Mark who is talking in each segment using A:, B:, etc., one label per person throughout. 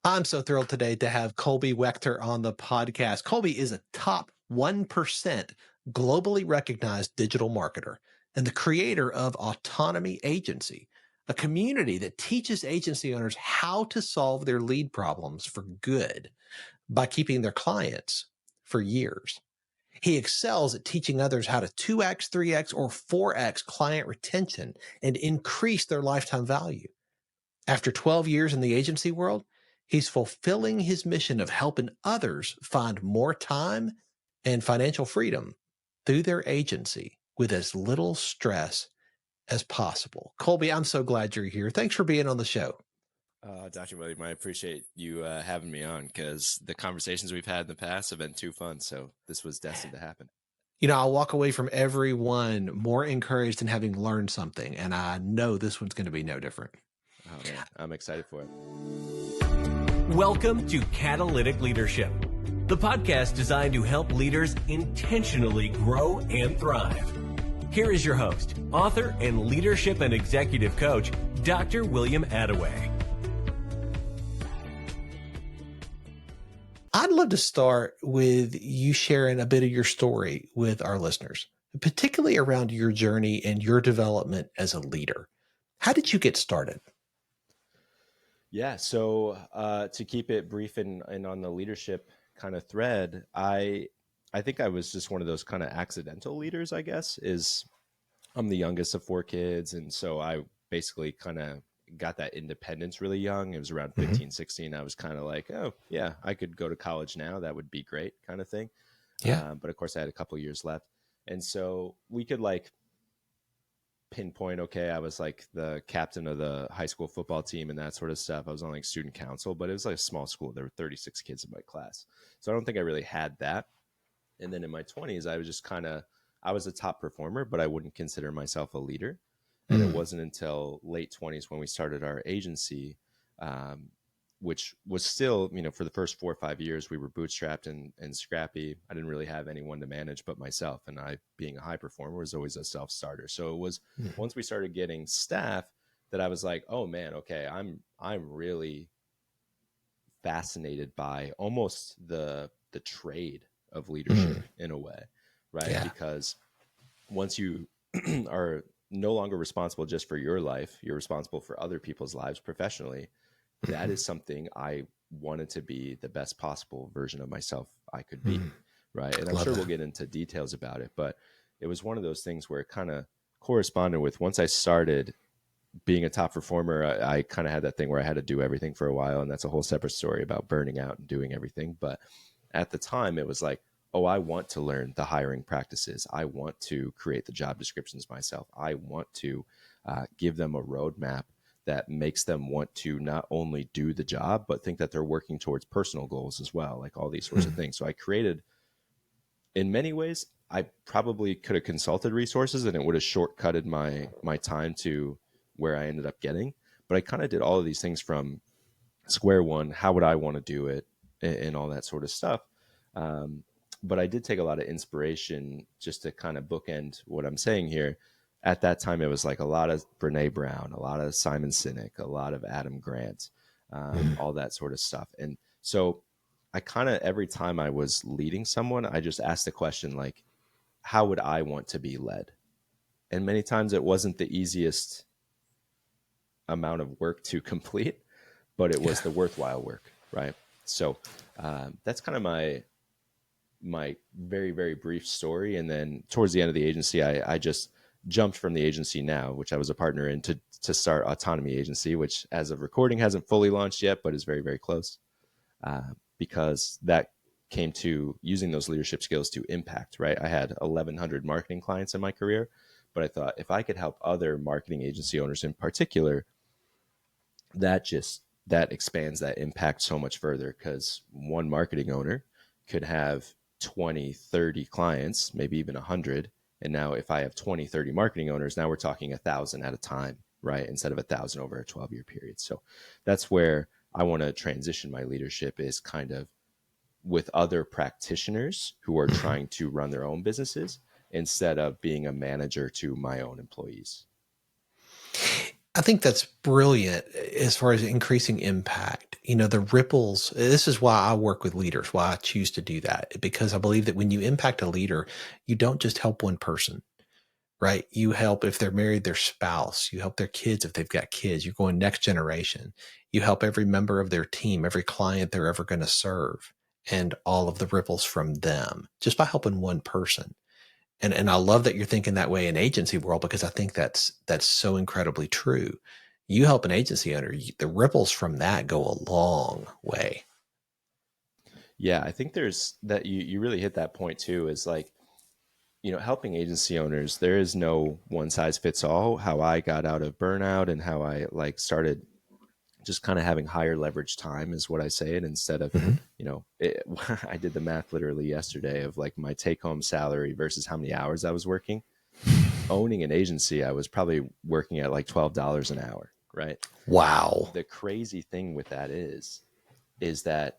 A: I'm so thrilled today to have Colby Wegter on the podcast. Colby is a top 1% globally recognized digital marketer and the creator of Autonomy Agency, a community that teaches agency owners how to solve their lead problems for good by keeping their clients for years. He excels at teaching others how to 2x, 3x, or 4x client retention and increase their lifetime value. After 12 years in the agency world, he's fulfilling his mission of helping others find more time and financial freedom through their agency with as little stress as possible. Colby, I'm so glad you're here. Thanks for being on the show.
B: Dr. William, I appreciate you having me on because the conversations we've had in the past have been too fun. So this was destined to happen.
A: You know, I walk away from everyone more encouraged and having learned something, and I know this one's going to be no different.
B: Oh, man, I'm excited for it.
C: Welcome to Catalytic Leadership, the podcast designed to help leaders intentionally grow and thrive. Here is your host, author, and leadership and executive coach, Dr. William Attaway.
A: I'd love to start with you sharing a bit of your story with our listeners, particularly around your journey and your development as a leader. How did you get started?
B: Yeah, so to keep it brief and on the leadership kind of thread, I think I was just one of those kind of accidental leaders, I guess. I'm the youngest of 4 kids, and so I basically kind of got that independence really young. It was around 15, 16. I was kind of like, oh, yeah, I could go to college now. That would be great kind of thing.
A: Yeah.
B: But of course, I had a couple years left. And so we could pinpoint, okay, I was like the captain of the high school football team and that sort of stuff. I was on student council, but it was a small school. There were 36 kids in my class. So I don't think I really had that. And then in my 20s, I was just I was a top performer, but I wouldn't consider myself a leader. And it wasn't until late 20s when we started our agency, which was still, for the first 4 or 5 years, we were bootstrapped and scrappy. I didn't really have anyone to manage but myself. And I, being a high performer, was always a self-starter. So it was once we started getting staff that I was like, oh man, okay, I'm really fascinated by almost the trade of leadership in a way, right?
A: Yeah.
B: Because once you are no longer responsible just for your life, you're responsible for other people's lives professionally. That is something I wanted to be the best possible version of myself I could be. Right. And I'm sure we'll get into details about it, but it was one of those things where it kind of corresponded with once I started being a top performer, I kind of had that thing where I had to do everything for a while. And that's a whole separate story about burning out and doing everything. But at the time it was like, oh, I want to learn the hiring practices. I want to create the job descriptions myself. I want to give them a roadmap that makes them want to not only do the job, but think that they're working towards personal goals as well, like all these sorts of things. So I created, in many ways, I probably could have consulted resources and it would have shortcutted my time to where I ended up getting. But I kind of did all of these things from square one. How would I want to do it and all that sort of stuff. But I did take a lot of inspiration just to kind of bookend what I'm saying here. At that time, it was like a lot of Brene Brown, a lot of Simon Sinek, a lot of Adam Grant, all that sort of stuff. And so I kind of, every time I was leading someone, I just asked the question, like, how would I want to be led? And many times it wasn't the easiest amount of work to complete, but it was the worthwhile work, right? So that's kind of my very, very brief story. And then towards the end of the agency, I just jumped from the agency now, which I was a partner in, to start Autonomy Agency, which as of recording hasn't fully launched yet, but is very, very close, because that came to using those leadership skills to impact, right? I had 1,100 marketing clients in my career, but I thought if I could help other marketing agency owners in particular, that expands that impact so much further, because one marketing owner could have 20, 30 clients, maybe even 100. And now if I have 20, 30 marketing owners, now we're talking 1,000 at a time, right? Instead of 1,000 over a 12-year period. So that's where I want to transition my leadership, is kind of with other practitioners who are trying to run their own businesses instead of being a manager to my own employees.
A: I think that's brilliant as far as increasing impact. The ripples, this is why I work with leaders, why I choose to do that, because I believe that when you impact a leader, you don't just help one person, right? You help if they're married, their spouse, you help their kids if they've got kids, you're going next generation. You help every member of their team, every client they're ever going to serve, and all of the ripples from them just by helping one person. And I love that you're thinking that way in agency world, because I think that's so incredibly true. You help an agency owner, the ripples from that go a long way.
B: Yeah, I think there's that you really hit that point too, is like, helping agency owners, there is no one size fits all. How I got out of burnout and how I like started just kind of having higher leverage time is what I say. And instead of,
A: Mm-hmm.
B: I did the math literally yesterday of like my take home salary versus how many hours I was working. Owning an agency, I was probably working at like $12 an hour, right?
A: Wow.
B: The crazy thing with that is that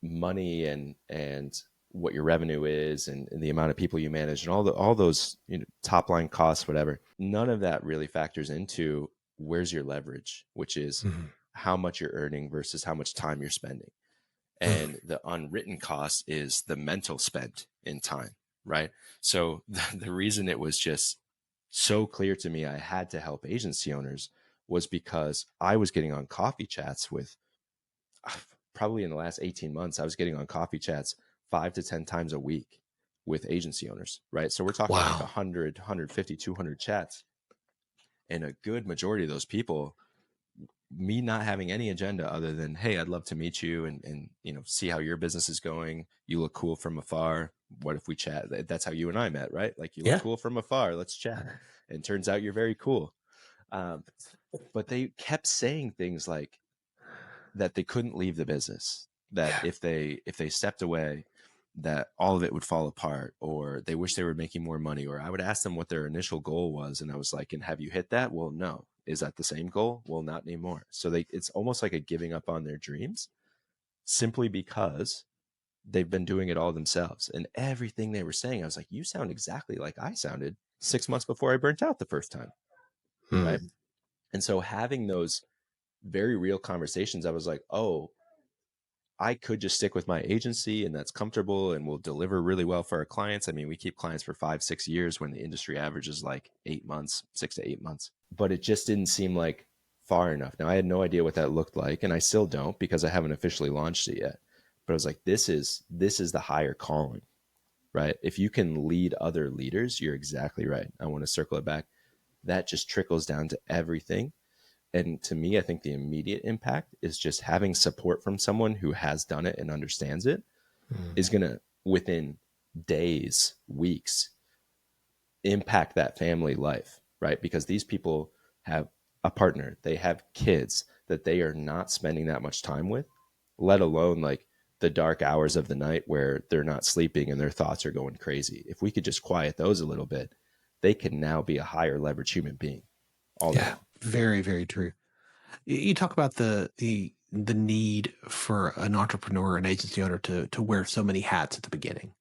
B: money and what your revenue is and the amount of people you manage and all those top line costs, whatever, none of that really factors into where's your leverage, which is
A: Mm-hmm.
B: how much you're earning versus how much time you're spending. And the unwritten cost is the mental spent in time, right? So the reason it was just so clear to me I had to help agency owners was because I was getting on coffee chats with, probably in the last 18 months, I was getting on coffee chats 5 to 10 times a week with agency owners, right? So we're talking like
A: Wow.
B: 100, 150, 200 chats. And a good majority of those people, me not having any agenda other than, hey, I'd love to meet you and see how your business is going. You look cool from afar. What if we chat? That's how you and I met, right? Like, you look
A: Yeah.
B: cool from afar. Let's chat. And turns out you're very cool. But they kept saying things like that they couldn't leave the business, that
A: Yeah.
B: if they stepped away, that all of it would fall apart, or they wish they were making more money. Or I would ask them what their initial goal was, and I was like, and have you hit that? Well, no. Is that the same goal? Well, not anymore. So it's almost like a giving up on their dreams simply because they've been doing it all themselves. And everything they were saying, I was like, you sound exactly like I sounded 6 months before I burnt out the first time, right?
A: Mm.
B: And so having those very real conversations, I was like, oh, I could just stick with my agency and that's comfortable and will deliver really well for our clients. I mean, we keep clients for 5-6 years when the industry average is like 8 months, 6 to 8 months. But it just didn't seem like far enough. Now, I had no idea what that looked like, and I still don't because I haven't officially launched it yet. But I was like, this is the higher calling, right? If you can lead other leaders, you're exactly right. I want to circle it back. That just trickles down to everything. And to me, I think the immediate impact is just having support from someone who has done it and understands it
A: Mm.
B: is going to, within days, weeks, impact that family life, right? Because these people have a partner, they have kids that they are not spending that much time with, let alone like the dark hours of the night where they're not sleeping and their thoughts are going crazy. If we could just quiet those a little bit, they can now be a higher leverage human being all day
A: Yeah.
B: long.
A: Very, very true. You talk about the need for an entrepreneur, an agency owner to wear so many hats at the beginning.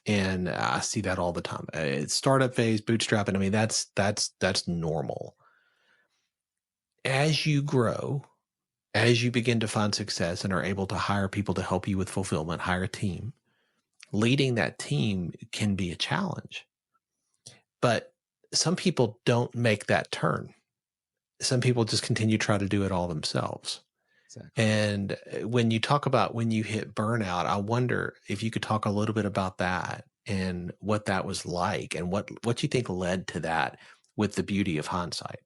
A: And I see that all the time. It's startup phase, bootstrapping. I mean, that's normal. As you grow, as you begin to find success and are able to hire people to help you with fulfillment, hire a team, leading that team can be a challenge. But some people don't make that turn. Some people just continue to try to do it all themselves.
B: Exactly.
A: And when you talk about when you hit burnout, I wonder if you could talk a little bit about that and what that was like and what you think led to that with the beauty of hindsight.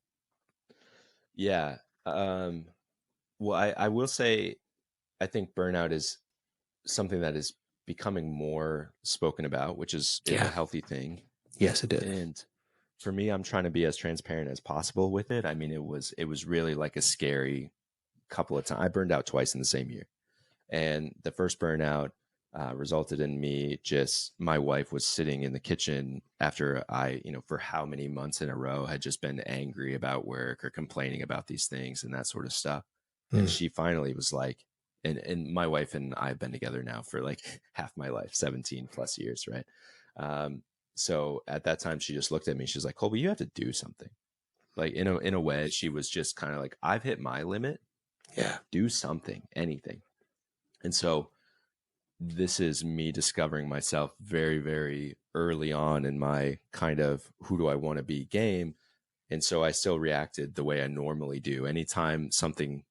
B: Yeah. Well, I will say, I think burnout is something that is becoming more spoken about, which is a
A: Yeah.
B: healthy thing.
A: Yes, it is.
B: And for me, I'm trying to be as transparent as possible with it. I mean, it was really like a scary couple of times. I burned out twice in the same year. And the first burnout resulted in me just, my wife was sitting in the kitchen after I, for how many months in a row had just been angry about work or complaining about these things and that sort of stuff. And
A: Mm.
B: she finally was like, and my wife and I have been together now for like half my life, 17 plus years, right? So at that time, she just looked at me. She's like, Colby, you have to do something. Like in a way, she was just kind of like, I've hit my limit.
A: Yeah.
B: Do something, anything. And so this is me discovering myself very, very early on in my kind of who do I want to be game. And so I still reacted the way I normally do. Anytime something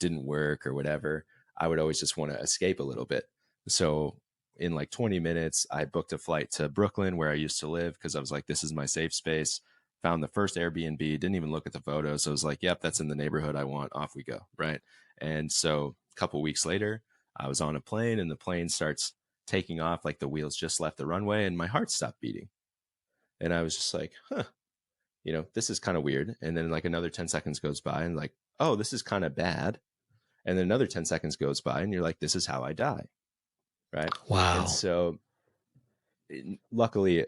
B: didn't work or whatever, I would always just want to escape a little bit. So in like 20 minutes, I booked a flight to Brooklyn, where I used to live, because I was like, this is my safe space. Found the first Airbnb, didn't even look at the photos. So I was like, yep, that's in the neighborhood I want. Off we go. Right. And so a couple weeks later, I was on a plane, and the plane starts taking off, like the wheels just left the runway, and my heart stopped beating. And I was just like, huh, this is kind of weird. And then like another 10 seconds goes by, and like, oh, this is kind of bad. And then another 10 seconds goes by, and you're like, this is how I die. Right.
A: Wow.
B: And so luckily,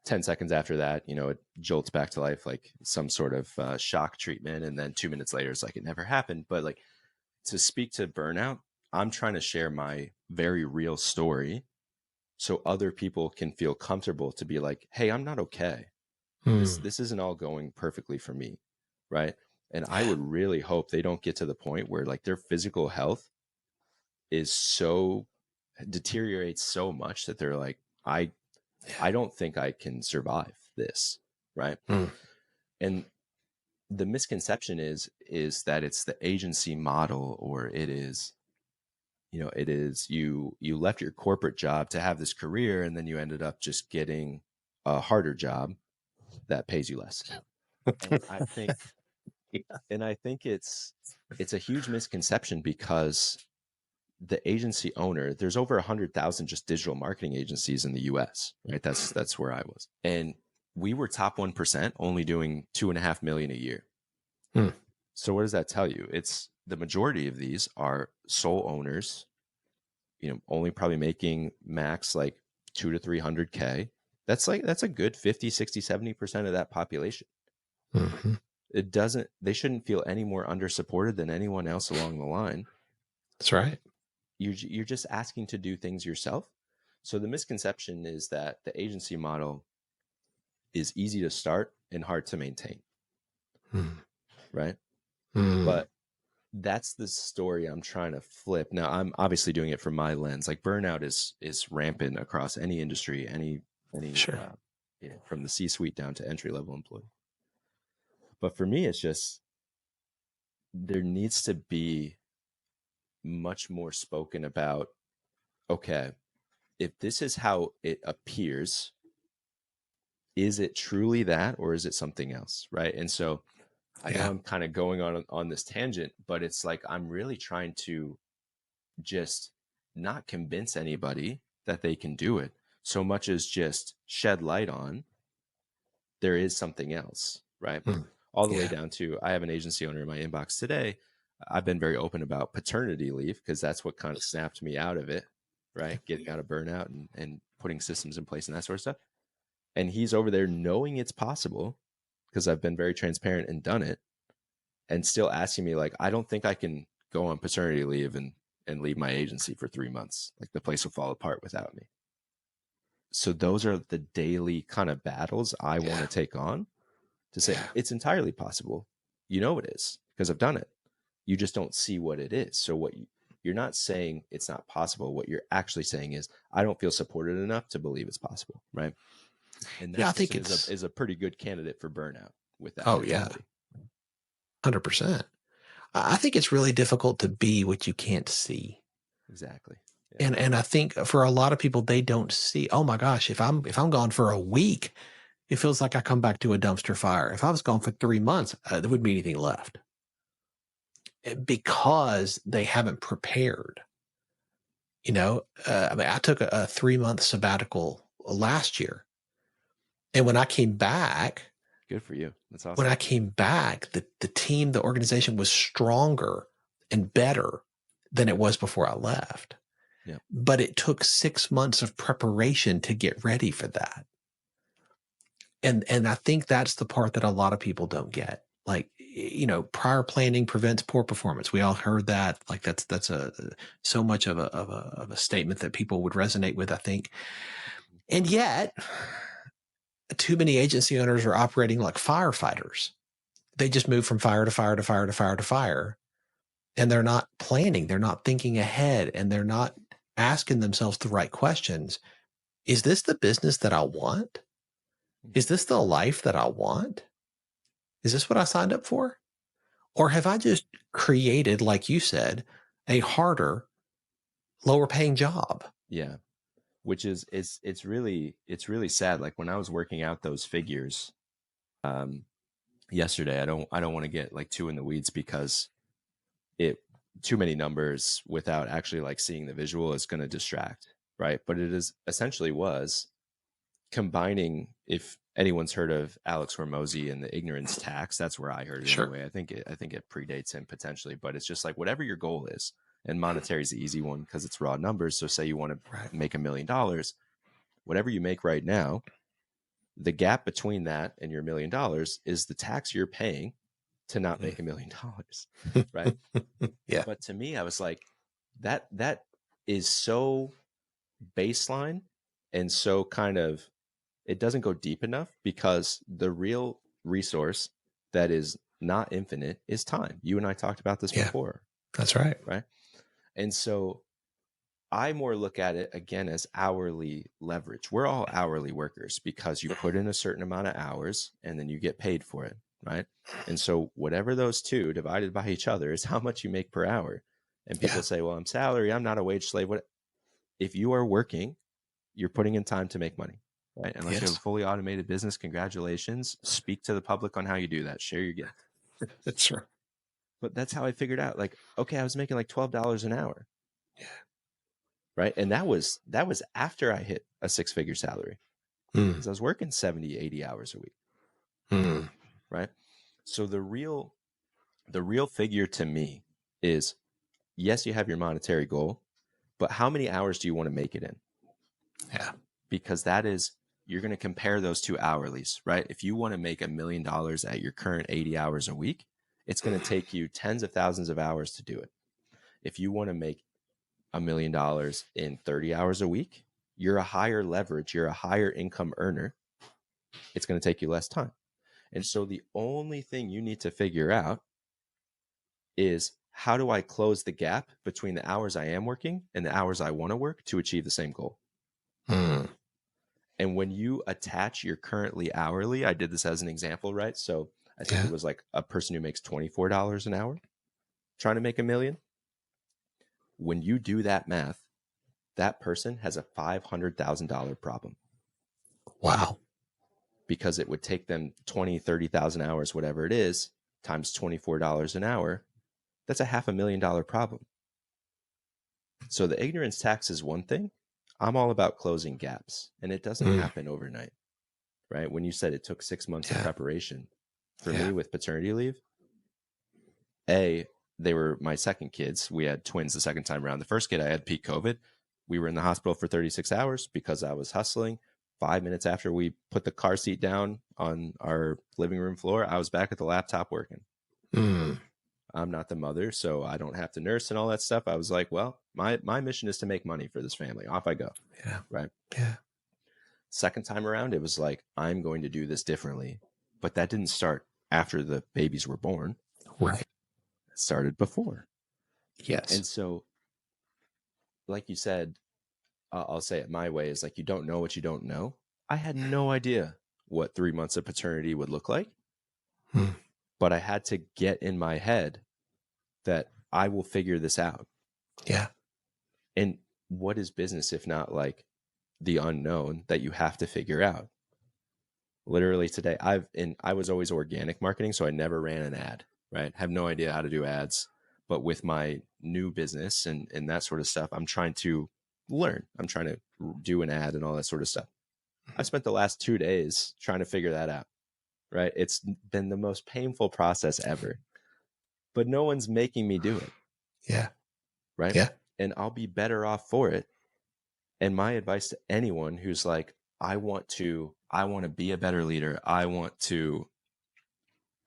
B: 10 seconds after that, it jolts back to life, like some sort of shock treatment. And then 2 minutes later, it's like, it never happened. But like, to speak to burnout, I'm trying to share my very real story so other people can feel comfortable to be like, hey, I'm not okay. This isn't all going perfectly for me. Right. And I would really hope they don't get to the point where like their physical health deteriorates so much that they're like, I don't think I can survive this. Right. And the misconception is that it's the agency model, or it is, you left your corporate job to have this career, and then you ended up just getting a harder job that pays you less. And I think it's a huge misconception, because the agency owner, there's over 100,000 just digital marketing agencies in the US, right? That's where I was. And we were top 1%, only doing 2.5 million a year. So what does that tell you? It's the majority of these are sole owners, only probably making max like 200 to 300K. That's a good 50, 60, 70% of that population. They shouldn't feel any more under supported than anyone else along the line.
A: That's right.
B: You're just asking to do things yourself. So the misconception is that the agency model is easy to start and hard to maintain. Right. But that's the story I'm trying to flip. Now, I'm obviously doing it from my lens. Like, burnout is rampant across any industry, any
A: Sure.
B: From the C-suite down to entry-level employee. But for me, it's just, there needs to be much more spoken about, okay, if this is how it appears, is it truly that, or is it something else? Right. And so I know I'm kind of going on this tangent, but it's like, I'm really trying to just not convince anybody that they can do it, so much as just shed light on there is something else. Right. All the way down to, I have an agency owner in my inbox today. I've been very open about paternity leave, because that's what kind of snapped me out of it. Right. Getting out of burnout and putting systems in place and that sort of stuff. And he's over there knowing it's possible, because I've been very transparent and done it, and still asking me like, I don't think I can go on paternity leave and leave my agency for 3 months. Like, the place will fall apart without me. So those are the daily kind of battles I want to take on, to say it's entirely possible. It is, because I've done it. You just don't see what it is. So you're not saying it's not possible. What you're actually saying is, I don't feel supported enough to believe it's possible. Right. And that
A: I think
B: is a pretty good candidate for burnout with that.
A: Oh, mentality. 100%. I think it's really difficult to be what you can't see.
B: Exactly.
A: Yeah. And I think for a lot of people, they don't see, oh my gosh, if I'm gone for a week, it feels like I come back to a dumpster fire. If I was gone for 3 months, there wouldn't be anything left, because they haven't prepared. I took a 3-month sabbatical last year. And when I came back,
B: good for you. That's awesome.
A: When I came back, the team, the organization was stronger and better than it was before I left.
B: Yeah.
A: But it took 6 months of preparation to get ready for that. And I think that's the part that a lot of people don't get. Like, prior planning prevents poor performance. We all heard that. Like, that's so much of a statement that people would resonate with, I think. And yet, too many agency owners are operating like firefighters. They just move from fire to fire to fire to fire to fire. And they're not planning. They're not thinking ahead, and they're not asking themselves the right questions. Is this the business that I want? Is this the life that I want? Is this what I signed up for? Or have I just created, like you said, a harder, lower paying job?
B: Yeah. Which is, it's really sad. Like when I was working out those figures yesterday, I don't want to get like too in the weeds because too many numbers without actually like seeing the visual is going to distract, right? But it is essentially was combining, if anyone's heard of Alex Hormozy and the ignorance tax, that's where I heard it anyway. I think it predates him potentially, but it's just like whatever your goal is, and monetary is the easy one because it's raw numbers. So say you want to make $1 million, whatever you make right now, the gap between that and your $1 million is the tax you're paying to not make $1 million, right?
A: Yeah.
B: But to me, I was like, that is so baseline and so kind of, it doesn't go deep enough, because the real resource that is not infinite is time. You and I talked about this before.
A: That's right.
B: Right. And so I more look at it again as hourly leverage. We're all hourly workers because you put in a certain amount of hours and then you get paid for it. Right. And so whatever those two divided by each other is how much you make per hour. And people say, well, I'm salary, I'm not a wage slave. What if you are working, you're putting in time to make money, right? Unless you have a fully automated business, congratulations. Speak to the public on how you do that. Share your gift.
A: That's right.
B: But that's how I figured out, like, okay, I was making like $12 an hour.
A: Yeah.
B: Right. And that was after I hit a 6-figure salary. Because I was working 70, 80 hours a week. Right. So the real figure to me is, yes, you have your monetary goal, but how many hours do you want to make it in?
A: Yeah.
B: Because that is, you're going to compare those two hourlies, right? If you want to make $1 million at your current 80 hours a week, it's going to take you tens of thousands of hours to do it. If you want to make $1 million in 30 hours a week, you're a higher leverage, you're a higher income earner. It's going to take you less time. And so the only thing you need to figure out is, how do I close the gap between the hours I am working and the hours I want to work to achieve the same goal? And when you attach your currently hourly, I did this as an example, right? So I think it was like a person who makes $24 an hour trying to make $1 million. When you do that math, that person has a $500,000 problem.
A: Wow.
B: Because it would take them 20, 30,000 hours, whatever it is, times $24 an hour. That's a $500,000 problem. So the ignorance tax is one thing. I'm all about closing gaps, and it doesn't happen overnight, right? When you said it took 6 months of preparation for me with paternity leave, they were my second kids. We had twins the second time around. The first kid, I had peak COVID. We were in the hospital for 36 hours because I was hustling. 5 minutes after we put the car seat down on our living room floor, I was back at the laptop working. I'm not the mother, so I don't have to nurse and all that stuff. I was like, well, my mission is to make money for this family. Off I go. Yeah. Right. Yeah. Second time around, it was like, I'm going to do this differently. But that didn't start after the babies were born.
A: Right.
B: It started before.
A: Yes.
B: And so, like you said, I'll say it my way, is like, you don't know what you don't know. I had no idea what 3 months of paternity would look like. But I had to get in my head that I will figure this out.
A: Yeah.
B: And what is business if not like the unknown that you have to figure out? Literally today, I was always organic marketing, so I never ran an ad, right? Have no idea how to do ads. But with my new business and that sort of stuff, I'm trying to learn. I'm trying to do an ad and all that sort of stuff. I spent the last 2 days trying to figure that out, right? It's been the most painful process ever. But no one's making me do it.
A: Yeah.
B: Right.
A: Yeah.
B: And I'll be better off for it. And my advice to anyone who's like, I want to be a better leader. I want to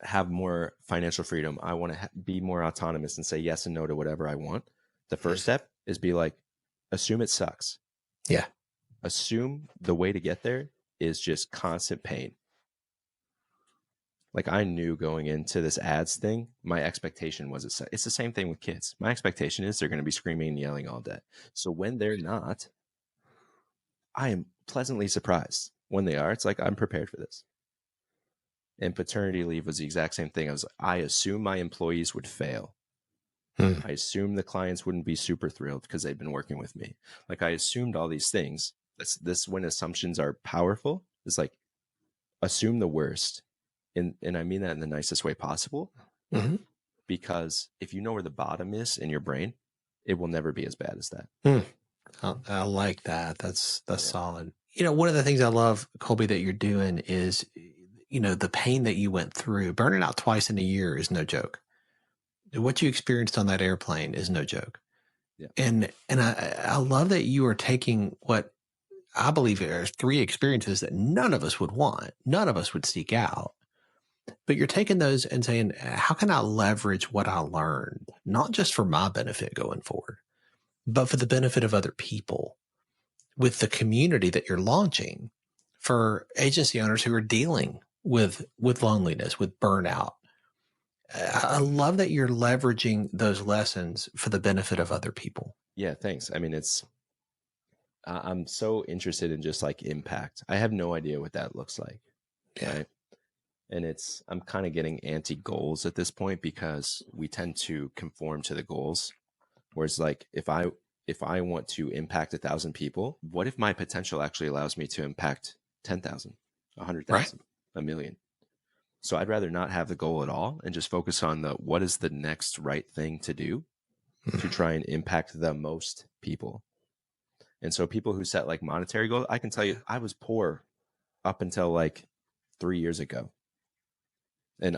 B: have more financial freedom. I want to be more autonomous and say yes and no to whatever I want. The first step is be like, assume it sucks.
A: Yeah.
B: Assume the way to get there is just constant pain. Like I knew going into this ads thing, my expectation was it's the same thing with kids. My expectation is they're going to be screaming and yelling all day. So when they're not, I am pleasantly surprised. When they are, it's like I'm prepared for this. And paternity leave was the exact same thing. I assumed my employees would fail. I assumed the clients wouldn't be super thrilled because they'd been working with me. Like I assumed all these things. This when assumptions are powerful, it's like assume the worst. And I mean that in the nicest way possible. Because if you know where the bottom is in your brain, it will never be as bad as that.
A: I like that. That's solid. You know, one of the things I love, Colby, that you're doing is, you know, the pain that you went through. Burning out twice in a year is no joke. What you experienced on that airplane is no joke.
B: Yeah.
A: And I love that you are taking what I believe are 3 experiences that none of us would want, none of us would seek out. But you're taking those and saying, how can I leverage what I learned, not just for my benefit going forward, but for the benefit of other people with the community that you're launching for agency owners who are dealing with loneliness, with burnout. I love that you're leveraging those lessons for the benefit of other people.
B: Yeah, thanks. I mean, I'm so interested in just like impact. I have no idea what that looks like.
A: Yeah.
B: Right. And I'm kind of getting anti-goals at this point because we tend to conform to the goals. Whereas like if I want to impact 1,000 people, what if my potential actually allows me to impact 10,000, 100,000,
A: Right.
B: 1 million? So I'd rather not have the goal at all and just focus on what is the next right thing to do to try and impact the most people. And so people who set like monetary goals, I can tell you, I was poor up until like 3 years ago. And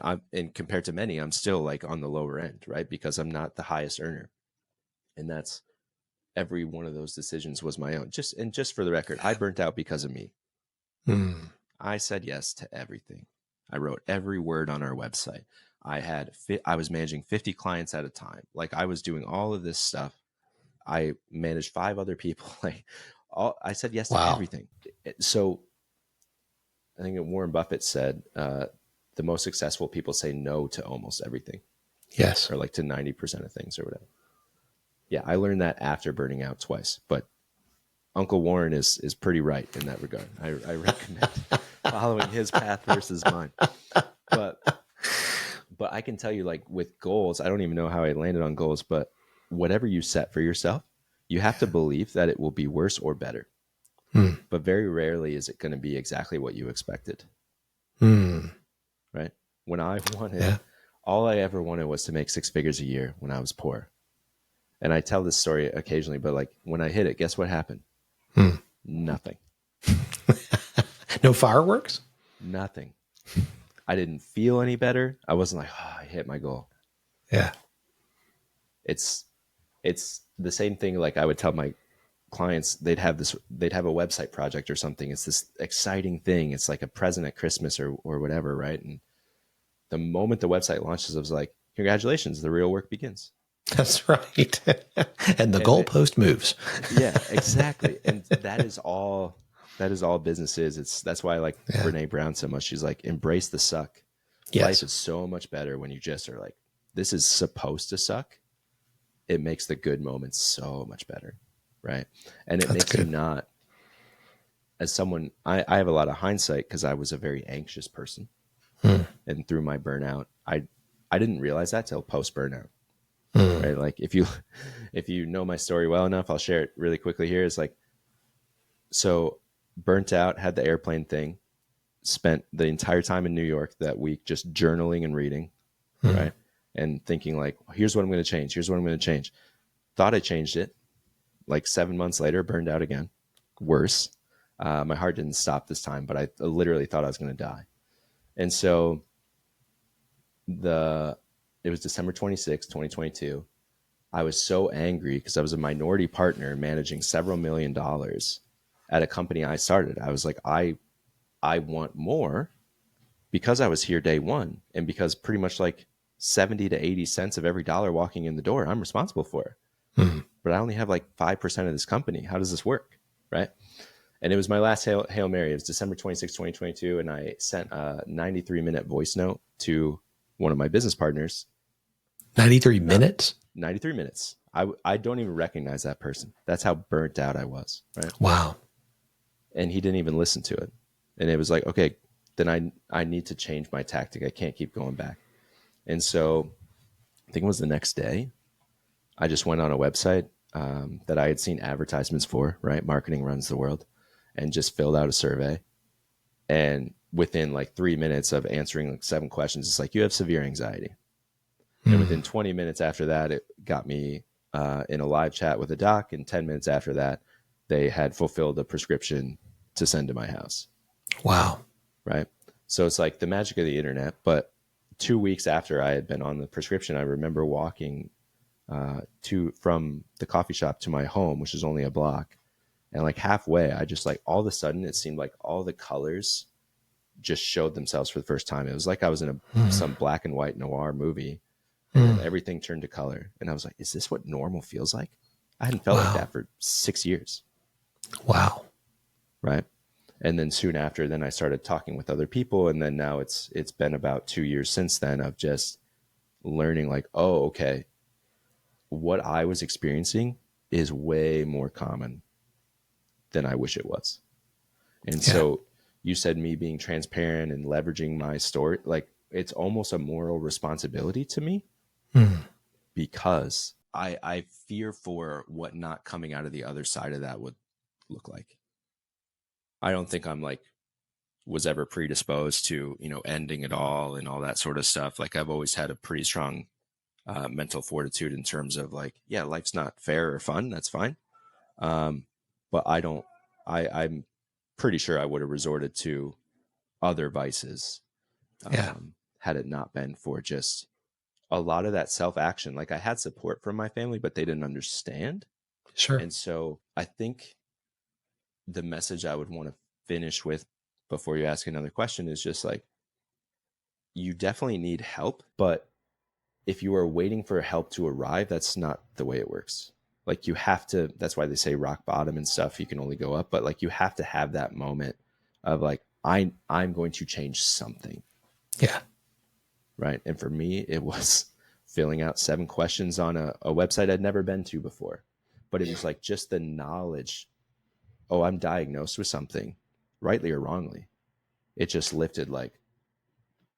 B: compared to many, I'm still like on the lower end, right? Because I'm not the highest earner. And that's every one of those decisions was my own. Just for the record, I burnt out because of me. I said yes to everything. I wrote every word on our website. I was managing 50 clients at a time. Like I was doing all of this stuff. I managed 5 other people. Like I said yes to everything. So I think Warren Buffett said, the most successful people say no to almost everything.
A: Yes.
B: Or like to 90% of things or whatever. Yeah, I learned that after burning out twice. But Uncle Warren is pretty right in that regard. I recommend following his path versus mine. But I can tell you, like with goals, I don't even know how I landed on goals, but whatever you set for yourself, you have to believe that it will be worse or better. But very rarely is it going to be exactly what you expected. Right? When I wanted, all I ever wanted was to make 6 figures a year when I was poor. And I tell this story occasionally, but like when I hit it, guess what happened? Nothing.
A: No fireworks?
B: Nothing. I didn't feel any better. I wasn't like, oh, I hit my goal.
A: Yeah.
B: It's the same thing. Like I would tell my clients, they'd have a website project or something. It's this exciting thing. It's like a present at Christmas or whatever. Right. And the moment the website launches, I was like, congratulations, the real work begins.
A: That's right. And the goalpost moves.
B: Yeah, exactly. And that is all business is. That's why I like Brene Brown so much. She's like, embrace the suck. Yes. Life is so much better when you just are like, this is supposed to suck. It makes the good moments so much better. Right. And it makes you not, as someone, I have a lot of hindsight because I was a very anxious person. And through my burnout, I didn't realize that till post burnout. Right. Like if you know my story well enough, I'll share it really quickly here. It's like, so burnt out, had the airplane thing, spent the entire time in New York that week, just journaling and reading. Right. And thinking like, here's what I'm going to change. Here's what I'm going to change. Thought I changed it. Like 7 months later, burned out again. Worse. My heart didn't stop this time, but I literally thought I was going to die. And so it was December 26, 2022. I was so angry because I was a minority partner managing several $1 million at a company I started. I was like, I want more because I was here day one. And because pretty much like 70 to 80 cents of every dollar walking in the door, I'm responsible for. But I only have like 5% of this company. How does this work? Right. And it was my last Hail Mary. It was December 26, 2022. And I sent a 93-minute voice note to one of my business partners.
A: 93 minutes?
B: 93 minutes. I don't even recognize that person. That's how burnt out I was. Right.
A: Wow.
B: And he didn't even listen to it. And it was like, okay, then I need to change my tactic. I can't keep going back. And so I think it was the next day, I just went on a website that I had seen advertisements for, right? Marketing runs the world, and just filled out a survey. And within like 3 minutes of answering like 7 questions, it's like, you have severe anxiety. And within 20 minutes after that, it got me in a live chat with a doc. And 10 minutes after that, they had fulfilled a prescription to send to my house.
A: Wow.
B: Right. So it's like the magic of the internet. But 2 weeks after I had been on the prescription, I remember walking from the coffee shop to my home, which is only a block. And like halfway, I just like, all of a sudden, it seemed like all the colors just showed themselves for the first time. It was like I was in some black and white noir movie, and then everything turned to color. And I was like, is this what normal feels like? I hadn't felt like that for 6 years.
A: Wow.
B: Right. And then soon after, then I started talking with other people. And then now it's been about 2 years since then of just learning like, oh, okay, what I was experiencing is way more common than I wish it was. And so you said me being transparent and leveraging my story, like it's almost a moral responsibility to me because I fear for what not coming out of the other side of that would look like. I don't think I'm like was ever predisposed to, ending it all and all that sort of stuff. Like I've always had a pretty strong mental fortitude in terms of like, yeah, life's not fair or fun. That's fine. But I'm pretty sure I would have resorted to other vices had it not been for just a lot of that self-action. Like I had support from my family, but they didn't understand.
A: Sure.
B: And so I think the message I would want to finish with before you ask another question is just like, you definitely need help, but if you are waiting for help to arrive, that's not the way it works. Like you have to, that's why they say rock bottom and stuff, you can only go up, but like you have to have that moment of like, I'm going to change something.
A: Yeah.
B: Right. And for me, it was filling out 7 questions on a website I'd never been to before, but it was like just the knowledge. Oh, I'm diagnosed with something, rightly or wrongly. It just lifted like,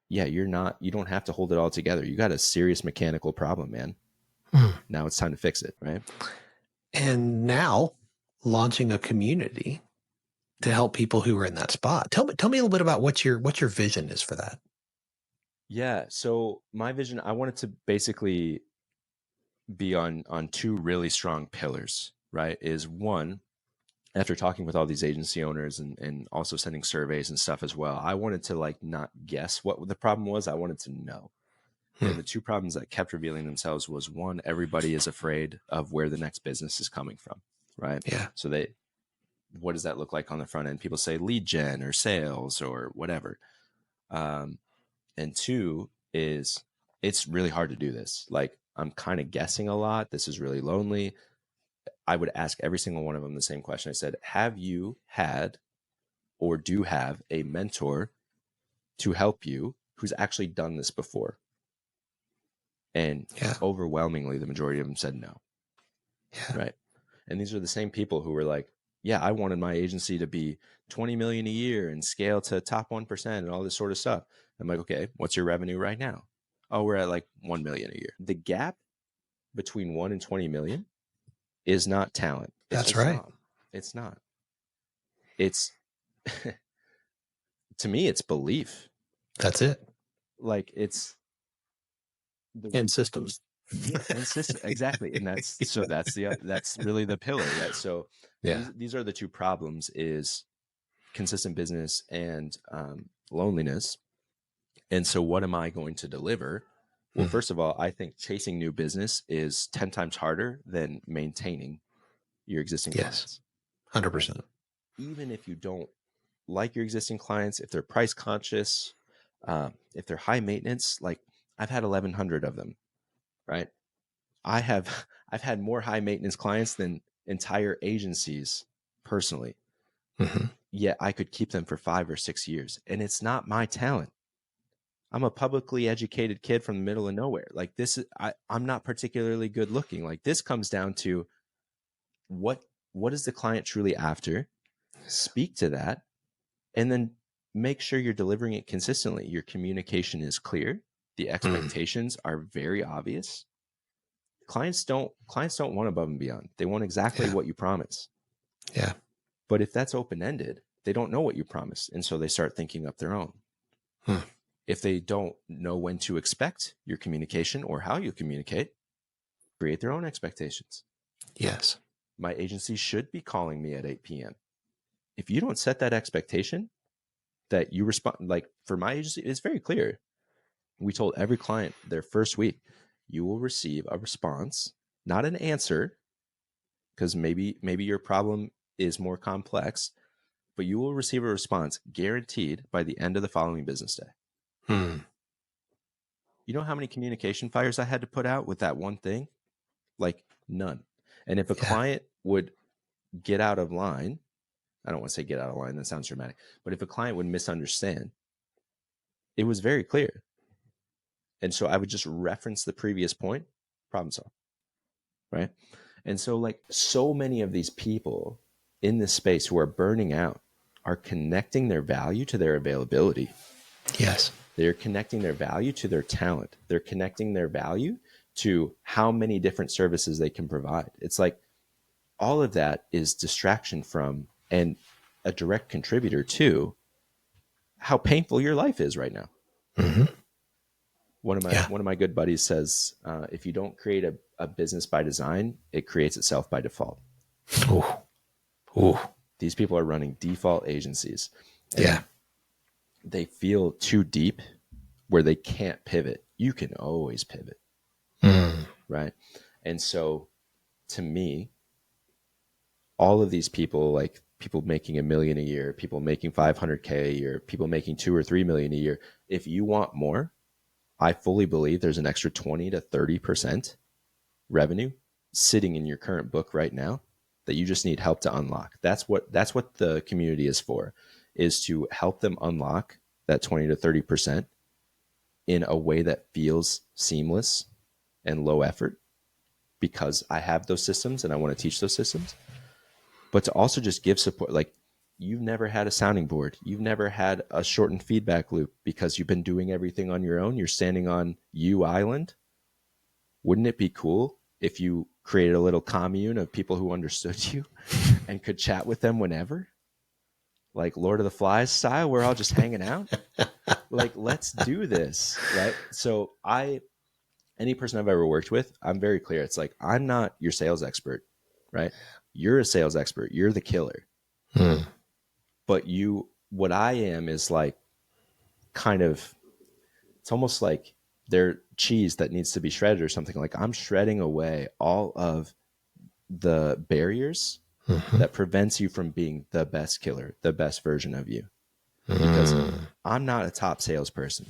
B: yeah, you don't have to hold it all together. You got a serious mechanical problem, man. Now it's time to fix it, right?
A: And now launching a community to help people who are in that spot. Tell me a little bit about what your vision is for that.
B: Yeah. So my vision, I wanted to basically be on 2 really strong pillars, right? Is one, after talking with all these agency owners and also sending surveys and stuff as well, I wanted to like not guess what the problem was. I wanted to know. And the 2 problems that kept revealing themselves was one, everybody is afraid of where the next business is coming from, right?
A: Yeah.
B: So what does that look like on the front end? People say lead gen or sales or whatever. And 2 is it's really hard to do this. Like I'm kind of guessing a lot. This is really lonely. I would ask every single one of them the same question. I said, have you had or do have a mentor to help you who's actually done this before? And overwhelmingly, the majority of them said no.
A: Yeah.
B: Right. And these are the same people who were like, yeah, I wanted my agency to be 20 million a year and scale to top 1% and all this sort of stuff. I'm like, okay, what's your revenue right now? Oh, we're at like 1 million a year. The gap between 1 and 20 million is not talent.
A: That's right.
B: It's not. It's to me, it's belief.
A: That's it.
B: Like it's
A: and systems.
B: And system, exactly. And that's really the pillar, right? So these are the 2 problems: is consistent business and loneliness. And so what am I going to deliver? Well, first of all, I think chasing new business is 10 times harder than maintaining your existing clients.
A: 100%.
B: Even if you don't like your existing clients, if they're price conscious, if they're high maintenance, like I've had 1,100 of them, right? I've had more high maintenance clients than entire agencies personally. yet I could keep them for 5 or 6 years. And it's not my talent. I'm a publicly educated kid from the middle of nowhere. Like this is, I'm not particularly good looking. Like this comes down to what is the client truly after? Speak to that, and then make sure you're delivering it consistently. Your communication is clear. The expectations are very obvious. Clients don't want above and beyond. They want exactly what you promise.
A: Yeah.
B: But if that's open-ended, they don't know what you promised, and so they start thinking up their own. If they don't know when to expect your communication or how you communicate, create their own expectations.
A: Yes.
B: My agency should be calling me at 8 p.m. If you don't set that expectation that you respond, like for my agency, it's very clear. We told every client their first week, you will receive a response, not an answer, because maybe your problem is more complex, but you will receive a response guaranteed by the end of the following business day. You know how many communication fires I had to put out with that one thing? Like none. And if a client would get out of line, I don't want to say get out of line, that sounds dramatic, but if a client would misunderstand, it was very clear. And so I would just reference the previous point, problem solved, right? And so like so many of these people in this space who are burning out are connecting their value to their availability.
A: Yes.
B: They're connecting their value to their talent. They're connecting their value to how many different services they can provide. It's like all of that is distraction from and a direct contributor to how painful your life is right now. One of my good buddies says, if you don't create a business by design, it creates itself by default. These people are running default agencies. They feel too deep where they can't pivot. You can always pivot. Right. And so to me, all of these people, like people making $1 million a year, people making $500K a year, people making $2 or $3 million a year. If you want more, I fully believe there's an extra 20 to 30% revenue sitting in your current book right now that you just need help to unlock. That's what the community is for, is to help them unlock that 20 to 30% in a way that feels seamless and low effort, because I have those systems and I want to teach those systems. But to also just give support. Like, you've never had a sounding board. You've never had a shortened feedback loop because you've been doing everything on your own. You're standing on you island. Wouldn't it be cool if you created a little commune of people who understood you and could chat with them whenever? Like Lord of the Flies style, we're all just hanging out. Like, let's do this, right? So any person I've ever worked with, I'm very clear. It's like, I'm not your sales expert, right? You're a sales expert. You're the killer. But what I am is like, kind of, it's almost like they're cheese that needs to be shredded or something. Like, I'm shredding away all of the barriers that prevents you from being the best killer, the best version of you. Because I'm not a top salesperson.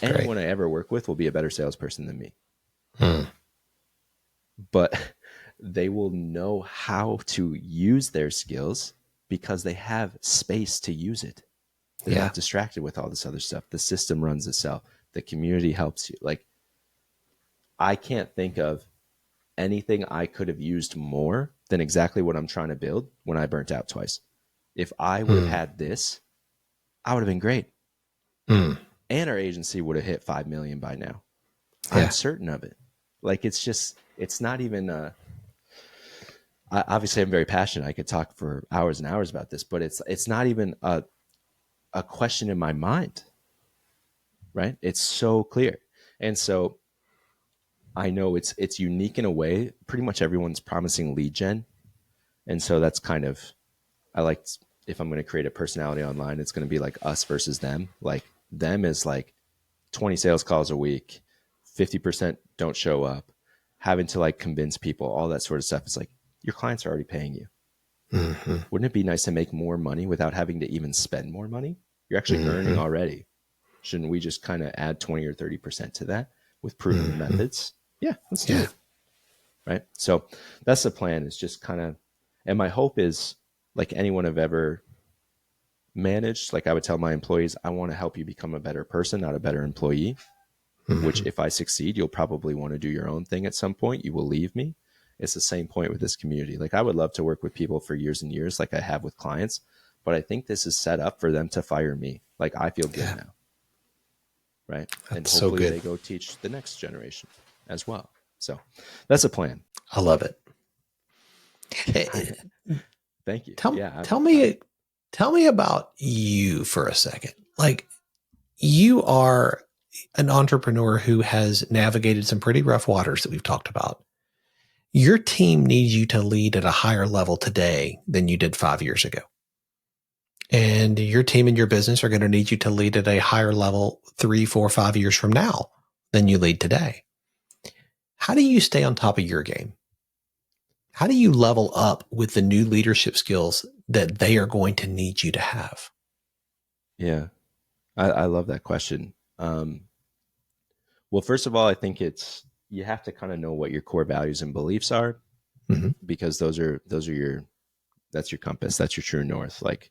B: Anyone I ever work with will be a better salesperson than me. But they will know how to use their skills because they have space to use it. They're not distracted with all this other stuff. The system runs itself. The community helps you. Like, I can't think of anything I could have used more than exactly what I'm trying to build when I burnt out twice. If I would have had this, I would have been great. And our agency would have hit 5 million by now. I'm certain of it. Like, it's not even obviously I'm very passionate. I could talk for hours and hours about this, but it's not even a question in my mind, right? It's so clear. And so I know it's unique in a way. Pretty much everyone's promising lead gen. And so that's kind of, if I'm going to create a personality online, it's going to be like us versus them. Like, them is like 20 sales calls a week, 50% don't show up, having to like convince people, all that sort of stuff. It's like, your clients are already paying you. Wouldn't it be nice to make more money without having to even spend more money? You're actually earning already. Shouldn't we just kind of add 20 or 30% to that with proven methods? Yeah, let's do it. Right. So that's the plan, is just kind of, and my hope is, like anyone I've ever managed, like I would tell my employees, I want to help you become a better person, not a better employee, which if I succeed, you'll probably want to do your own thing at some point. You will leave me. It's the same point with this community. Like I would love to work with people for years and years, like I have with clients, but I think this is set up for them to fire me. Like I feel good now. Right. And
A: That's
B: hopefully
A: so good.
B: they go teach the next generation as well. So that's a plan.
A: I love it.
B: Thank you.
A: Tell me about you for a second. Like you are an entrepreneur who has navigated some pretty rough waters that we've talked about. Your team needs you to lead at a higher level today than you did 5 years ago. And your team and your business are going to need you to lead at a higher level 3, 4, 5 years from now than you lead today. How do you stay on top of your game? How do you level up with the new leadership skills that they are going to need you to have?
B: Yeah, I love that question. Well, first of all, I think you have to kind of know what your core values and beliefs are, because that's your compass. That's your true north. Like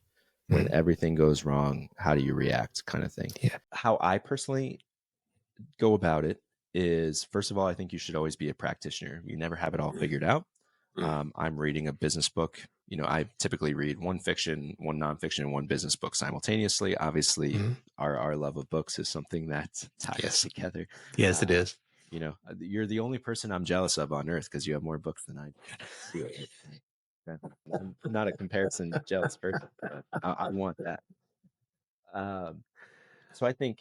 B: when everything goes wrong, how do you react, kind of thing.
A: Yeah.
B: How I personally go about it is, first of all, I think you should always be a practitioner. You never have it all figured out. I'm reading a business book. You know, I typically read one fiction, one nonfiction, and one business book simultaneously. Obviously, our love of books is something that ties us together.
A: Yes, it is.
B: You know, you're the only person I'm jealous of on earth because you have more books than I do. I'm not a comparison jealous person. I want that. So I think,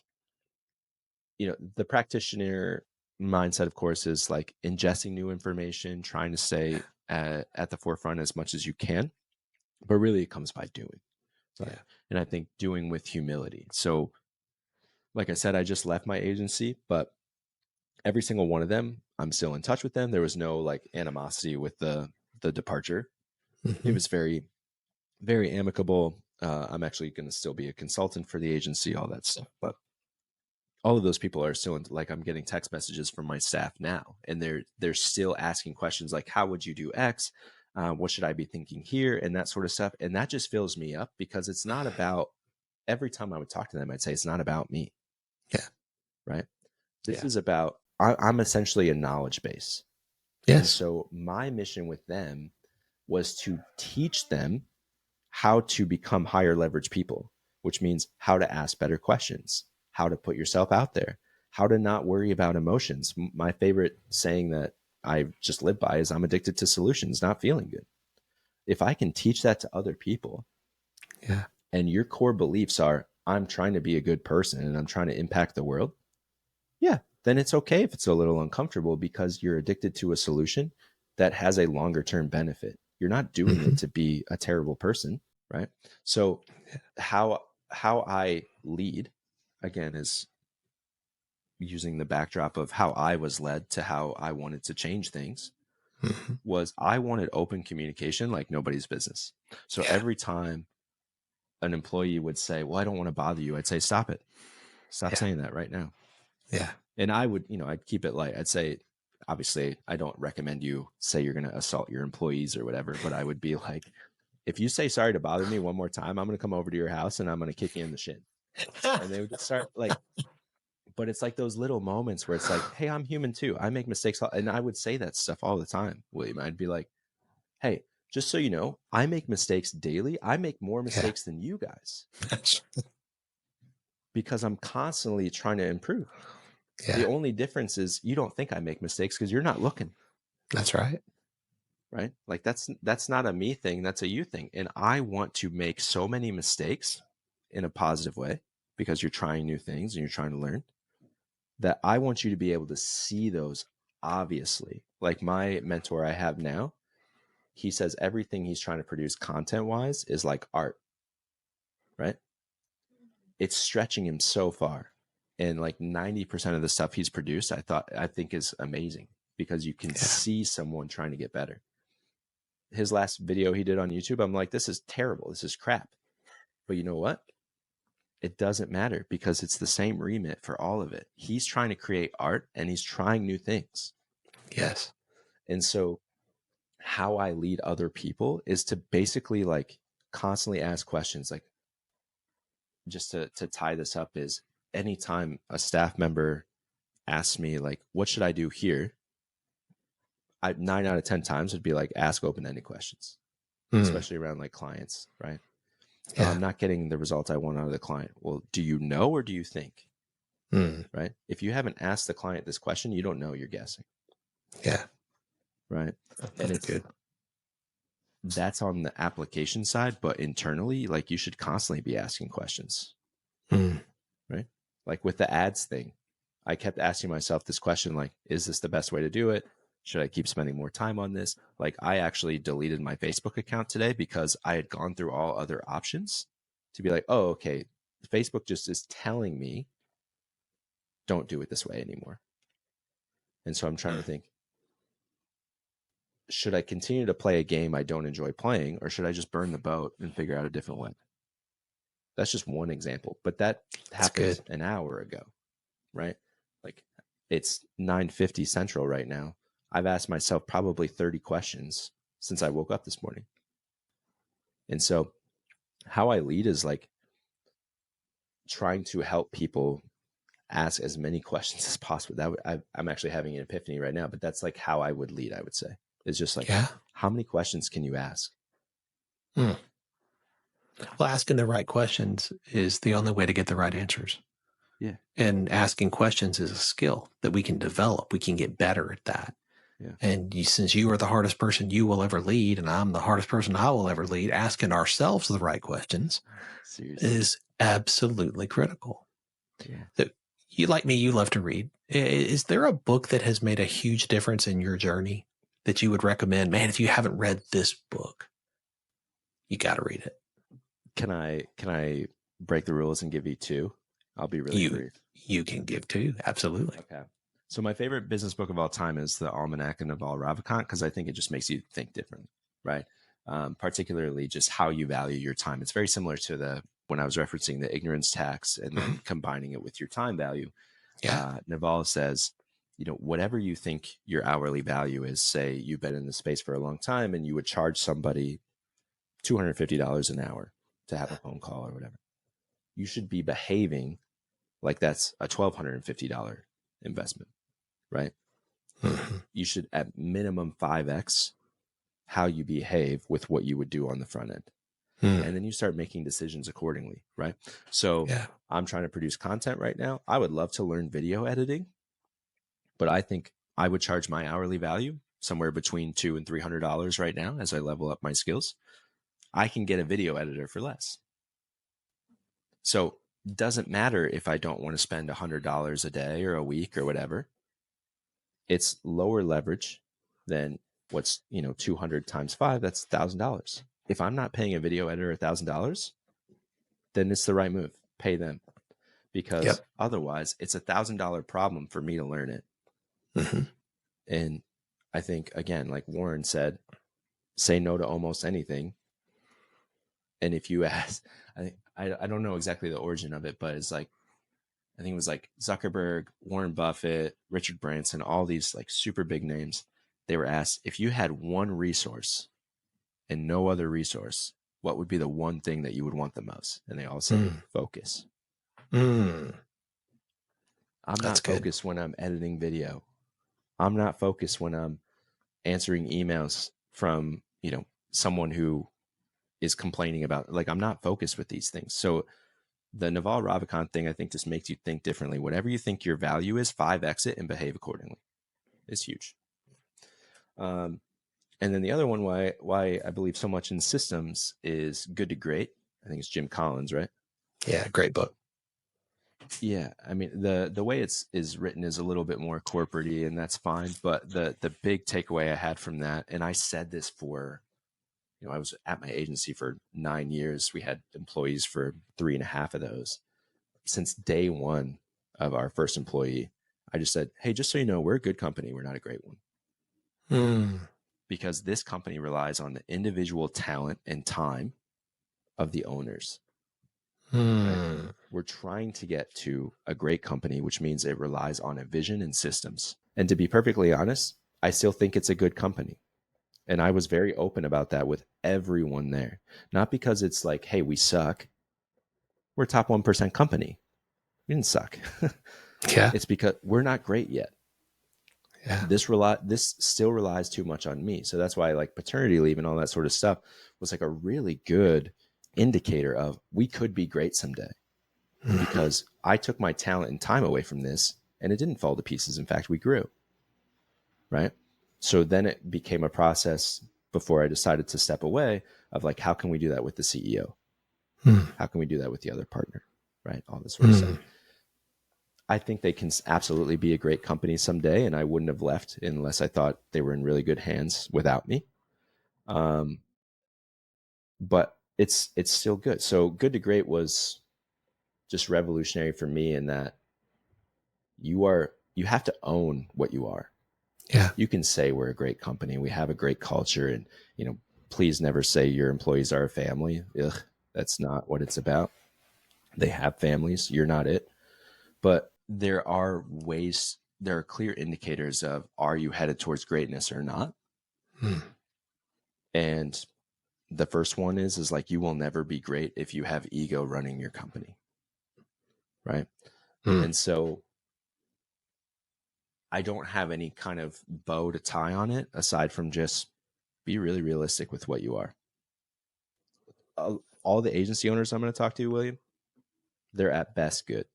B: you know, the practitioner mindset, of course, is like ingesting new information, trying to stay at the forefront as much as you can, but really it comes by doing. And I think doing with humility. So like I said, I just left my agency, but every single one of them, I'm still in touch with them. There was no like animosity with the departure. It was very, very amicable. I'm actually going to still be a consultant for the agency, all that stuff, but all of those people are still like, I'm getting text messages from my staff now, and they're still asking questions like, how would you do X? What should I be thinking here? And that sort of stuff. And that just fills me up, because it's not about, every time I would talk to them, I'd say, it's not about me.
A: Yeah.
B: Right. This is about, I'm essentially a knowledge base.
A: Yes.
B: And so my mission with them was to teach them how to become higher leverage people, which means how to ask better questions, how to put yourself out there, how to not worry about emotions. My favorite saying that I just live by is, I'm addicted to solutions, not feeling good. If I can teach that to other people, and your core beliefs are, I'm trying to be a good person and I'm trying to impact the world, then it's okay if it's a little uncomfortable, because you're addicted to a solution that has a longer term benefit. You're not doing it to be a terrible person, right? So how I lead, again, is using the backdrop of how I was led to how I wanted to change things, was I wanted open communication like nobody's business. So every time an employee would say, well, I don't want to bother you, I'd say, stop it. Stop saying that right now.
A: Yeah.
B: And I would, I'd keep it light. I'd say, obviously, I don't recommend you say you're going to assault your employees or whatever, but I would be like, if you say sorry to bother me one more time, I'm going to come over to your house and I'm going to kick you in the shin. And they would just start like, but it's like those little moments where it's like, hey, I'm human too. I make mistakes. And I would say that stuff all the time, William. I'd be like, hey, just so you know, I make mistakes daily. I make more mistakes than you guys, because I'm constantly trying to improve. The only difference is you don't think I make mistakes because you're not looking.
A: That's right.
B: Right? Like that's not a me thing. That's a you thing. And I want to make so many mistakes in a positive way, because you're trying new things and you're trying to learn, that I want you to be able to see those obviously. Like my mentor I have now, he says everything he's trying to produce content wise is like art, right? It's stretching him so far. And like 90% of the stuff he's produced, I think is amazing, because you can see someone trying to get better. His last video he did on YouTube, I'm like, this is terrible. This is crap. But you know what? It doesn't matter, because it's the same remit for all of it. He's trying to create art and he's trying new things.
A: Yes.
B: And so how I lead other people is to basically like constantly ask questions like, just to tie this up, is anytime a staff member asks me like, what should I do here? 9 out of 10 times would be like, ask open-ended questions, especially around like clients, right?
A: Yeah.
B: I'm not getting the results I want out of the client. Well, do you know, or do you think? Right? If you haven't asked the client this question, you don't know, you're guessing.
A: Yeah.
B: Right.
A: That's
B: And it's
A: good.
B: That's on the application side, but internally, like, you should constantly be asking questions. Right? Like with the ads thing, I kept asking myself this question, like, is this the best way to do it? Should I keep spending more time on this? Like, I actually deleted my Facebook account today because I had gone through all other options to be like, oh, okay, Facebook just is telling me don't do it this way anymore. And so I'm trying to think, should I continue to play a game I don't enjoy playing, or should I just burn the boat and figure out a different way? That's just one example, but that happened an hour ago, right? Like, it's 9:50 Central right now. I've asked myself probably 30 questions since I woke up this morning. And so how I lead is like trying to help people ask as many questions as possible. I'm actually having an epiphany right now, but that's like how I would lead, I would say. It's just like, how many questions can you ask?
A: Well, asking the right questions is the only way to get the right answers.
B: Yeah.
A: And asking questions is a skill that we can develop. We can get better at that.
B: Yeah.
A: And since you are the hardest person you will ever lead, and I'm the hardest person I will ever lead, asking ourselves the right questions is absolutely critical.
B: Yeah.
A: So you, like me, you love to read. Is there a book that has made a huge difference in your journey that you would recommend? Man, if you haven't read this book, you got to read it.
B: Can I break the rules and give you two? I'll be really brief.
A: You can give two. Absolutely.
B: Okay. So my favorite business book of all time is The Almanac of Naval Ravikant, because I think it just makes you think differently, right? Particularly just how you value your time. It's very similar to when I was referencing the ignorance tax and then combining it with your time value.
A: Yeah.
B: Naval says, whatever you think your hourly value is, say you've been in the space for a long time and you would charge somebody $250 an hour to have a phone call or whatever, you should be behaving like that's a $1,250 investment, right? You should at minimum 5x how you behave with what you would do on the front end. And then you start making decisions accordingly, right? So I'm trying to produce content right now. I would love to learn video editing, but I think I would charge my hourly value somewhere between $200 and $300 right now as I level up my skills. I can get a video editor for less. So it doesn't matter if I don't want to spend $100 a day or a week or whatever. It's lower leverage than what's 200 times 5. That's $1,000. If I'm not paying a video editor $1,000, then it's the right move. Pay them, because otherwise it's $1,000 problem for me to learn it. And I think, again, like Warren said, say no to almost anything. And if you ask, I don't know exactly the origin of it, but it's like, I think it was like Zuckerberg, Warren Buffett, Richard Branson, all these like super big names. They were asked, if you had one resource and no other resource, what would be the one thing that you would want the most? And they all said focus. I'm not focused when I'm editing video. I'm not focused when I'm answering emails from, someone who is complaining about, like, I'm not focused with these things. So the Naval Ravikant thing, I think, just makes you think differently. Whatever you think your value is, 5x it and behave accordingly. It's huge. And then the other one, why I believe so much in systems, is Good to Great. I think it's Jim Collins, right?
A: Yeah, great book.
B: Yeah, I mean, the way is written is a little bit more corporate-y, and that's fine. But the big takeaway I had from that, and I said this for, I was at my agency for 9 years. We had employees for 3.5 of those. Since day one of our first employee, I just said, hey, just so you know, we're a good company. We're not a great one. Because this company relies on the individual talent and time of the owners. Right? We're trying to get to a great company, which means it relies on a vision and systems. And to be perfectly honest, I still think it's a good company. And I was very open about that with everyone there. Not because it's like, hey, we suck, we're a top 1% company. We didn't suck.
A: Yeah.
B: It's because we're not great yet.
A: Yeah.
B: This still relies too much on me. So that's why like paternity leave and all that sort of stuff was like a really good indicator of we could be great someday, because I took my talent and time away from this and it didn't fall to pieces. In fact, we grew. Right. So then it became a process before I decided to step away of like, how can we do that with the CEO? How can we do that with the other partner? Right. All this sort of stuff. I think they can absolutely be a great company someday, and I wouldn't have left unless I thought they were in really good hands without me. But it's still good. So Good to Great was just revolutionary for me in that you have to own what you are.
A: Yeah.
B: You can say we're a great company, we have a great culture, and please never say your employees are a family. Ugh, that's not what it's about. They have families. You're not it. But there are clear indicators of, are you headed towards greatness or not? And the first one is like, you will never be great if you have ego running your company. Right. And so I don't have any kind of bow to tie on it aside from just be really realistic with what you are. All the agency owners I'm going to talk to, William, they're at best good,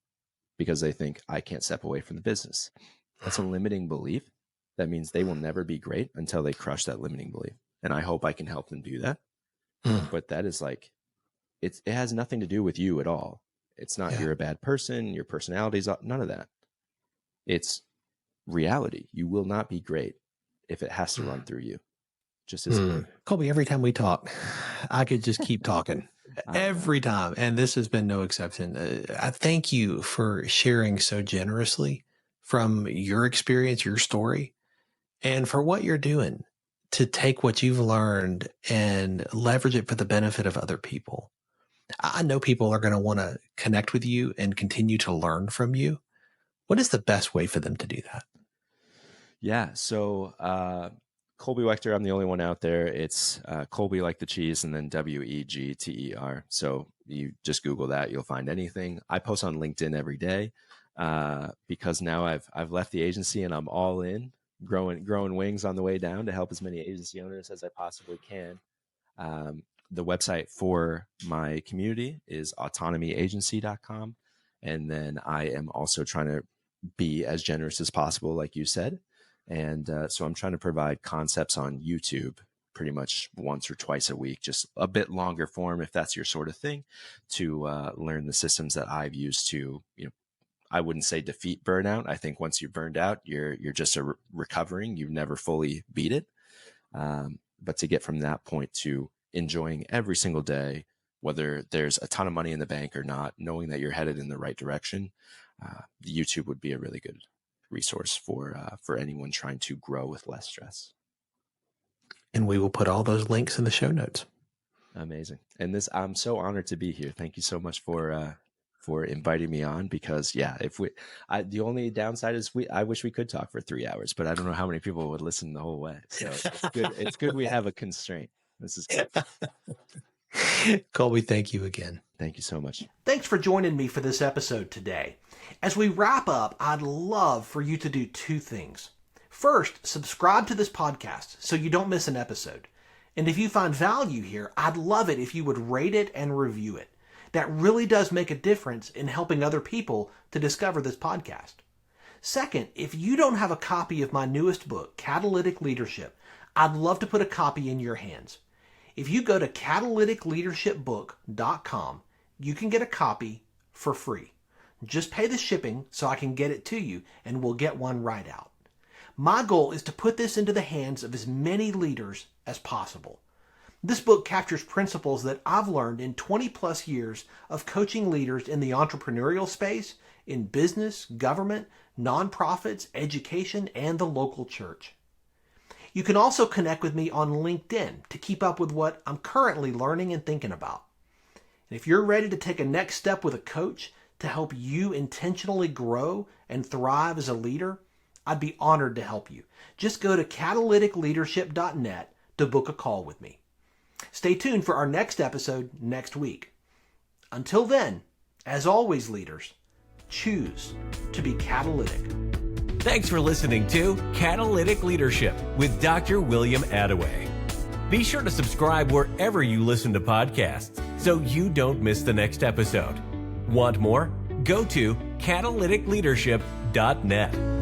B: because they think I can't step away from the business. That's a limiting belief. That means they will never be great until they crush that limiting belief. And I hope I can help them do that. But that is like, it has nothing to do with you at all. It's not you're a bad person, your personality's none of that. It's reality. You will not be great if it has to run through you. Just as
A: Colby, every time we talk, I could just keep talking. Every time. And this has been no exception. I thank you for sharing so generously from your experience, your story, and for what you're doing to take what you've learned and leverage it for the benefit of other people. I know people are going to want to connect with you and continue to learn from you. What is the best way for them to do that?
B: Yeah. So, Colby Wegter, I'm the only one out there. It's Colby like the cheese and then Wegter. So you just Google that, you'll find anything. I post on LinkedIn every day because now I've left the agency and I'm all in, growing wings on the way down to help as many agency owners as I possibly can. The website for my community is autonomyagency.com. And then I am also trying to be as generous as possible, like you said. And so I'm trying to provide concepts on YouTube pretty much once or twice a week, just a bit longer form, if that's your sort of thing, to learn the systems that I've used to, I wouldn't say defeat burnout. I think once you're burned out, you're just recovering. You never fully beat it. But to get from that point to enjoying every single day, whether there's a ton of money in the bank or not, knowing that you're headed in the right direction, YouTube would be a really good resource for anyone trying to grow with less stress.
A: And we will put all those links in the show notes.
B: Amazing. And I'm so honored to be here. Thank you so much for inviting me on, because the only downside is I wish we could talk for 3 hours, but I don't know how many people would listen the whole way. So it's good. It's good we have a constraint. This is good.
A: Colby, thank you again.
B: Thank you so much.
A: Thanks for joining me for this episode today. As we wrap up, I'd love for you to do two things. First, subscribe to this podcast so you don't miss an episode. And if you find value here, I'd love it if you would rate it and review it. That really does make a difference in helping other people to discover this podcast. Second, if you don't have a copy of my newest book, Catalytic Leadership, I'd love to put a copy in your hands. If you go to catalyticleadershipbook.com, you can get a copy for free. Just pay the shipping so I can get it to you, and we'll get one right out. My goal is to put this into the hands of as many leaders as possible. This book captures principles that I've learned in 20 plus years of coaching leaders in the entrepreneurial space, in business, government, nonprofits, education, and the local church. You can also connect with me on LinkedIn to keep up with what I'm currently learning and thinking about. And if you're ready to take a next step with a coach to help you intentionally grow and thrive as a leader, I'd be honored to help you. Just go to catalyticleadership.net to book a call with me. Stay tuned for our next episode next week. Until then, As always, leaders, choose to be catalytic.
C: Thanks for listening to Catalytic Leadership with Dr. William Attaway. Be sure to subscribe wherever you listen to podcasts so you don't miss the next episode. Want more? Go to catalyticleadership.net.